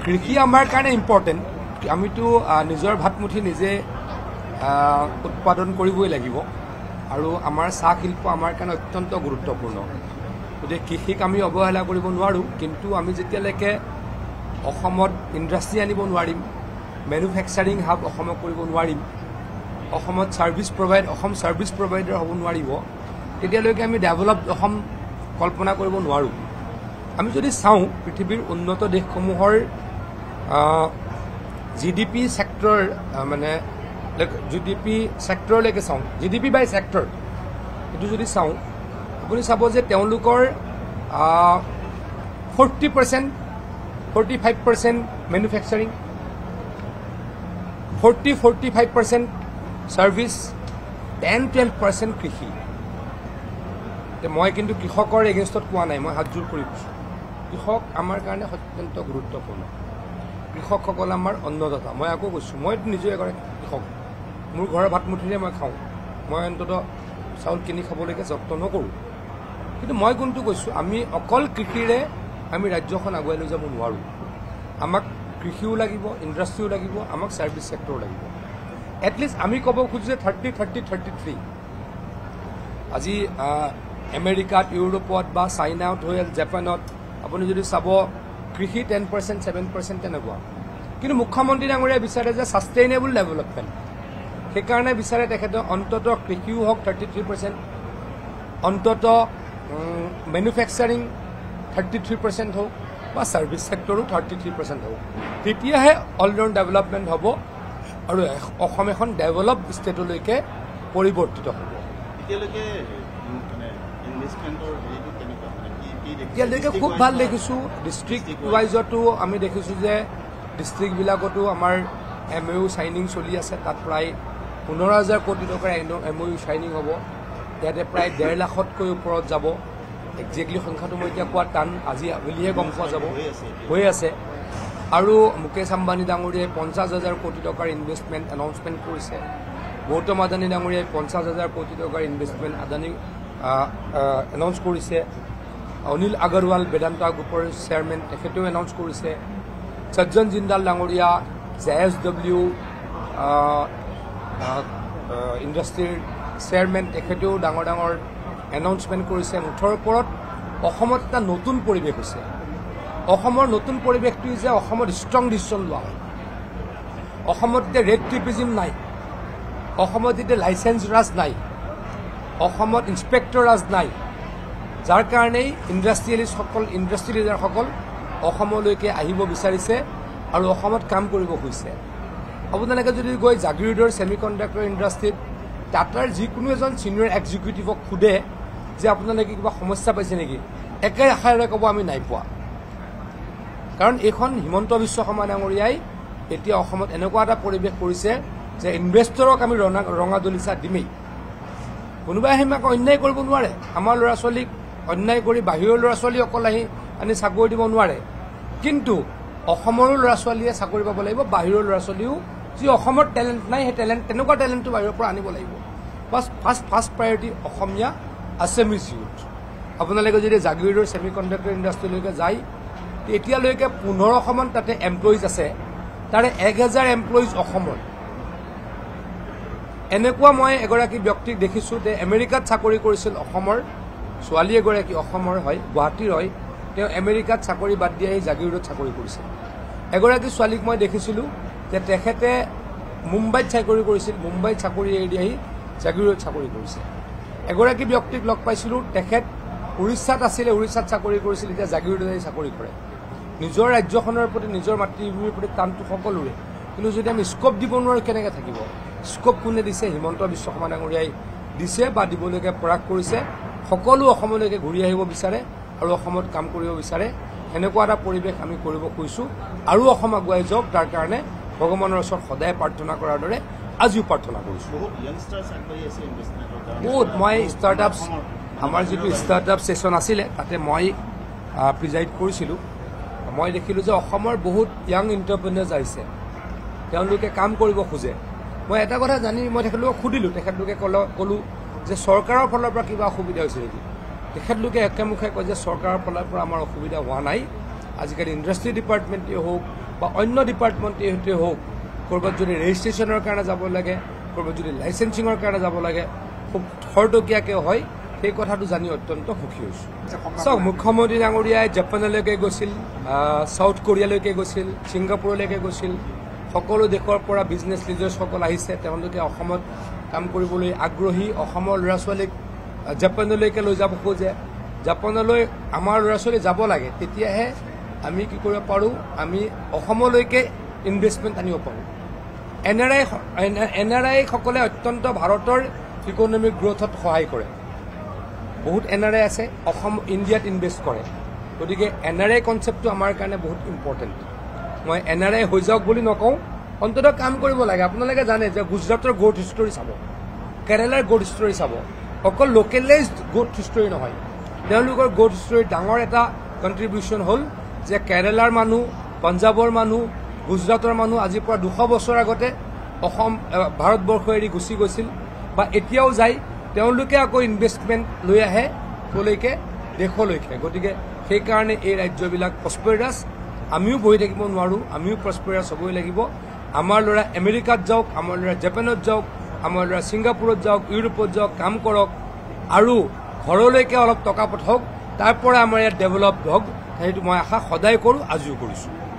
কৃষি আমাৰ কাৰণে ইম্পৰ্টেণ্ট আমিতো নিজৰ ভাতমুঠি নিজে উৎপাদন কৰিবই লাগিব আৰু আমাৰ চাহ শিল্প আমাৰ কাৰণে অত্যন্ত গুৰুত্বপূৰ্ণ গতিকে কৃষিক আমি অৱহেলা কৰিব নোৱাৰোঁ কিন্তু আমি যেতিয়ালৈকে অসমত ইণ্ডাষ্ট্ৰী আনিব নোৱাৰিম মেনুফেকচাৰিং হাব অসমত কৰিব নোৱাৰিম অসমত অসম ছাৰ্ভিচ প্ৰভাইডাৰ হ'ব নোৱাৰিব তেতিয়ালৈকে আমি ডেভেলপড অসম কল্পনা কৰিব নোৱাৰোঁ আমি যদি চাওঁ পৃথিৱীৰ উন্নত দেশসমূহৰ জিডিপি ছেক্টৰ মানে জিডিপি ছেক্টৰলৈকে চাওঁ জিডিপি বাই ছেক্টৰ এইটো যদি চাওঁ আপুনি চাব যে তেওঁলোকৰ 40% 45% মেনুফেকচাৰিং 45% ছাৰ্ভিচ 10-12% কৃষি মই কিন্তু কৃষকৰ এগেইনষ্টত কোৱা নাই মই হাতজোৰ কৰি কৈছোঁ কৃষক আমাৰ কাৰণে অত্যন্ত গুৰুত্বপূৰ্ণ কৃষকসকল আমাৰ অন্নদাতা মই আকৌ কৈছোঁ মই নিজে এগৰাকী কৃষক মোৰ ঘৰৰ ভাতমুঠিৰে মই খাওঁ মই অন্ততঃ চাউল কিনি খাবলৈকে যত্ন নকৰোঁ কিন্তু মই কোনটো কৈছোঁ আমি অকল কৃষিৰে আমি ৰাজ্যখন আগুৱাই লৈ যাব নোৱাৰোঁ আমাক কৃষিও লাগিব ইণ্ডাষ্ট্ৰীও লাগিব আমাক ছাৰ্ভিচ ছেক্টৰো লাগিব এটলিষ্ট আমি ক'ব খোজোঁ যে 30-30-33 আজি আমেৰিকাত ইউৰোপত বা চাইনাত হৈ জাপানত আপুনি যদি চাব কৃষি 10% 7% তেনেকুৱা কিন্তু মুখ্যমন্ত্ৰী ডাঙৰীয়াই বিচাৰে যে ছাষ্টেইনেবল ডেভেলপমেণ্ট সেইকাৰণে বিচাৰে তেখেতে অন্ততঃ কৃষিও হওক 33% অন্ততঃ মেনুফেকচাৰিং 33% হওক বা ছাৰ্ভিচ ছেক্টৰো 33% হওক তেতিয়াহে অলৰাউণ্ড ডেভেলপমেণ্ট হ'ব আৰু অসম এখন ডেভেলপড ষ্টেটলৈকে পৰিৱৰ্তিত হ'ব এতিয়ালৈকে খুব ভাল দেখিছোঁ ডিষ্ট্ৰিক্ট ৱাইজতো আমি দেখিছোঁ যে ডিষ্ট্ৰিক্টবিলাকতো আমাৰ MOU চাইনিং চলি আছে তাত প্ৰায় 15,000 কোটি টকাৰ MOU চাইনিং হ'ব ইয়াতে প্ৰায় 1.5 লাখতকৈ ওপৰত যাব একজেক্টলি সংখ্যাটো মই এতিয়া কোৱা টান আজি আবেলিহে গম পোৱা যাব হৈ আছে আৰু মুকেশ আম্বানী ডাঙৰীয়াই 50,000 কোটি টকাৰ ইনভেষ্টমেণ্ট এনাউন্সমেণ্ট কৰিছে গৌতম আদানী ডাঙৰীয়াই 50,000 কোটি টকাৰ ইনভেষ্টমেণ্ট আদানী এনাউন্স কৰিছে অনিল আগৰৱাল বেদান্ত গ্ৰুপৰ চেয়াৰমেন তেখেতেও এনাউন্স কৰিছে সজ্জন জিন্দাল ডাঙৰীয়া JSW ইণ্ডাষ্ট্ৰীৰ চেয়াৰমেন তেখেতেও ডাঙৰ ডাঙৰ এনাউন্সমেণ্ট কৰিছে মুঠৰ ওপৰত অসমত এটা নতুন পৰিৱেশ হৈছে অসমৰ নতুন পৰিৱেশটো যে অসমত ষ্ট্ৰং ডিচিশ্যন লোৱা হয় অসমত এতিয়া ৰেড টেপিজিম নাই অসমত এতিয়া লাইচেঞ্চ ৰাজ নাই অসমত ইনস্পেক্টৰ ৰাজ নাই যাৰ কাৰণেই ইণ্ডাষ্ট্ৰী লিডাৰসকল অসমলৈকে আহিব বিচাৰিছে আৰু অসমত কাম কৰিব খুজিছে আপোনালোকে যদি গৈ জাগিৰোডৰ ছেমি কণ্ডাক্টৰ ইণ্ডাষ্ট্ৰীত টাটাৰ যিকোনো এজন ছিনিয়ৰ এক্সিকিউটিভক সোধে যে আপোনালোকে কিবা সমস্যা পাইছে নেকি একে আশাৰে ক'ব আমি নাই পোৱা কাৰণ এইখন হিমন্ত বিশ্ব শৰ্মা ডাঙৰীয়াই এতিয়া অসমত এনেকুৱা এটা পৰিৱেশ কৰিছে যে ইনভেষ্টৰক আমি ৰঙা দলিচা দিমেই কোনোবাই সিমাক অন্যায় কৰিব নোৱাৰে আমাৰ ল'ৰা ছোৱালীক অন্যায় কৰি বাহিৰৰ ল'ৰা ছোৱালী অকল আনি চাকৰি দিব নোৱাৰে কিন্তু অসমৰো ল'ৰা ছোৱালীয়ে চাকৰি পাব লাগিব বাহিৰৰ ল'ৰা ছোৱালীও যি অসমৰ টেলেণ্ট নাই সেই তেনেকুৱা টেলেণ্টটো বাহিৰৰ পৰা আনিব লাগিব বাছ ফাৰ্ষ্ট প্ৰায়ৰিটি অসমীয়া আছামিজ ইউথ আপোনালোকে যদি জাগিৰোডৰ ছেমি কণ্ডাক্টৰ ইণ্ডাষ্ট্ৰীলৈকে যায় এতিয়ালৈকে 1500 মান তাতে এমপ্লয়িজ আছে তাৰে 1000 এমপ্লয়িজ অসমৰ এনেকুৱা মই এগৰাকী ব্যক্তিক দেখিছোঁ যে আমেৰিকাত চাকৰি কৰিছিল অসমৰ ছোৱালী এগৰাকী অসমৰ হয় গুৱাহাটীৰ হয় তেওঁ আমেৰিকাত চাকৰি বাদ দি আহি জাগিৰোডত চাকৰি কৰিছিল এগৰাকী ছোৱালীক মই দেখিছিলোঁ যে তেখেতে মুম্বাইত চাকৰি কৰিছিল মুম্বাইত চাকৰি এৰি আহি জাগিৰোডত চাকৰি কৰিছে এগৰাকী ব্যক্তিক লগ পাইছিলোঁ তেখেত উৰিষ্যাত আছিলে উৰিষ্যাত চাকৰি কৰিছিল এতিয়া জাগিৰোডত আহি চাকৰি কৰে নিজৰ ৰাজ্যখনৰ প্ৰতি নিজৰ মাতৃভূমিৰ প্ৰতি টানটো সকলোৰে কিন্তু যদি আমি স্কোপ দিব নোৱাৰোঁ কেনেকৈ থাকিব স্কোপ কোনে দিছে হিমন্ত বিশ্ব শৰ্মা ডাঙৰীয়াই দিছে বা দিবলৈকে প্ৰয়াস কৰিছে সকলো অসমলৈকে ঘূৰি আহিব বিচাৰে আৰু অসমত কাম কৰিব বিচাৰে এনেকুৱা এটা পৰিৱেশ আমি কৰিব খুজিছোঁ আৰু অসম আগুৱাই যাওক তাৰ কাৰণে ভগৱানৰ ওচৰত সদায় প্ৰাৰ্থনা কৰাৰ দৰে আজিও প্ৰাৰ্থনা কৰিছোঁ বহুত মই ষ্টাৰ্টআপ আমাৰ যিটো ষ্টাৰ্টআপ ছেছন আছিলে তাতে মই প্ৰিজাইড কৰিছিলোঁ মই দেখিলোঁ যে অসমৰ বহুত য়াং এণ্টাৰপ্ৰেনাৰ্ছ আহিছে তেওঁলোকে কাম কৰিব খোজে মই এটা কথা জানি মই তেখেতলোকক সুধিলোঁ তেখেতলোকে ক'লোঁ যে চৰকাৰৰ ফালৰ পৰা কিবা অসুবিধা হৈছে নেকি তেখেতলোকে একেমুখে কয় যে চৰকাৰৰ ফালৰ পৰা আমাৰ অসুবিধা হোৱা নাই আজিকালি ইণ্ডাষ্ট্ৰী ডিপাৰ্টমেণ্টেই হওক বা অন্য ডিপাৰ্টমেণ্টে হওক ক'ৰবাত যদি ৰেজিষ্ট্ৰেশ্যনৰ কাৰণে যাব লাগে, ক'ৰবাত যদি লাইচেঞ্চিঙৰ কাৰণে যাব লাগে, খুব খৰতকীয়াকৈ হয়, সেই কথাটো জানি অত্যন্ত সুখী হৈছোঁ। চাওক, মুখ্যমন্ত্ৰী ডাঙৰীয়াই জাপানলৈকে গৈছিল, চাউথ কোৰিয়ালৈকে গৈছিল, ছিংগাপুৰলৈকে গৈছিল, সকলো দেশৰ পৰা বিজনেছ লিডাৰ্ছসকল আহিছে, তেওঁলোকে অসমত কাম কৰিবলৈ আগ্ৰহী। অসমৰ ল'ৰা ছোৱালীক জাপানলৈকে লৈ যাব খোজে, জাপানলৈ আমাৰ ল'ৰা ছোৱালী যাব লাগে, তেতিয়াহে আমি কি কৰিব পাৰোঁ, আমি অসমলৈকে ইনভেষ্টমেণ্ট আনিব পাৰোঁ। NRI সকলে অত্যন্ত ভাৰতৰ ইকনমিক গ্ৰথত সহায় কৰে। বহুত NRI আছে, ইণ্ডিয়াত ইনভেষ্ট কৰে, গতিকে NRI কনচেপ্টটো আমাৰ কাৰণে বহুত ইম্পৰ্টেণ্ট। মই NRI হৈ যাওক বুলি নকওঁ, অন্ততঃ কাম কৰিব লাগে। আপোনালোকে জানে যে গুজৰাটৰ গ্ৰথ হিষ্টৰী চাব, কেৰেলাৰ গ্ৰথ হিষ্টৰী চাব, অকল লোকেলাইজড গ্ৰথ হিষ্টৰী নহয়, তেওঁলোকৰ গ্ৰথ হিষ্টৰীৰ ডাঙৰ এটা কণ্ট্ৰিবিউশ্যন হ'ল যে কেৰেলাৰ মানুহ, পঞ্জাৱৰ মানুহ, গুজৰাটৰ মানুহ আজিৰ পৰা 200 বছৰ আগতে ভাৰতবৰ্ষ এৰি গুচি গৈছিল বা এতিয়াও যায়, তেওঁলোকে আকৌ ইনভেষ্টমেণ্ট লৈ আহে কলৈকে, দেশলৈকে। গতিকে সেইকাৰণে এই ৰাজ্যবিলাক প্ৰস্পেৰাছ। আমিও বহি থাকিব নোৱাৰোঁ, আমিও প্ৰস্পেৰাছ হ'বই লাগিব। আমাৰ ল'ৰা আমেৰিকাত যাওক, আমাৰ ল'ৰা জাপানত যাওক, আমাৰ ল'ৰা ছিংগাপুৰত যাওক, ইউৰোপত যাওক, কাম কৰক আৰু ঘৰলৈকে অলপ টকা পঠাওক, তাৰ পৰা আমাৰ ইয়াত ডেভেলপ হওক, সেইটো মই আশা সদায় কৰোঁ, আজিও কৰিছোঁ।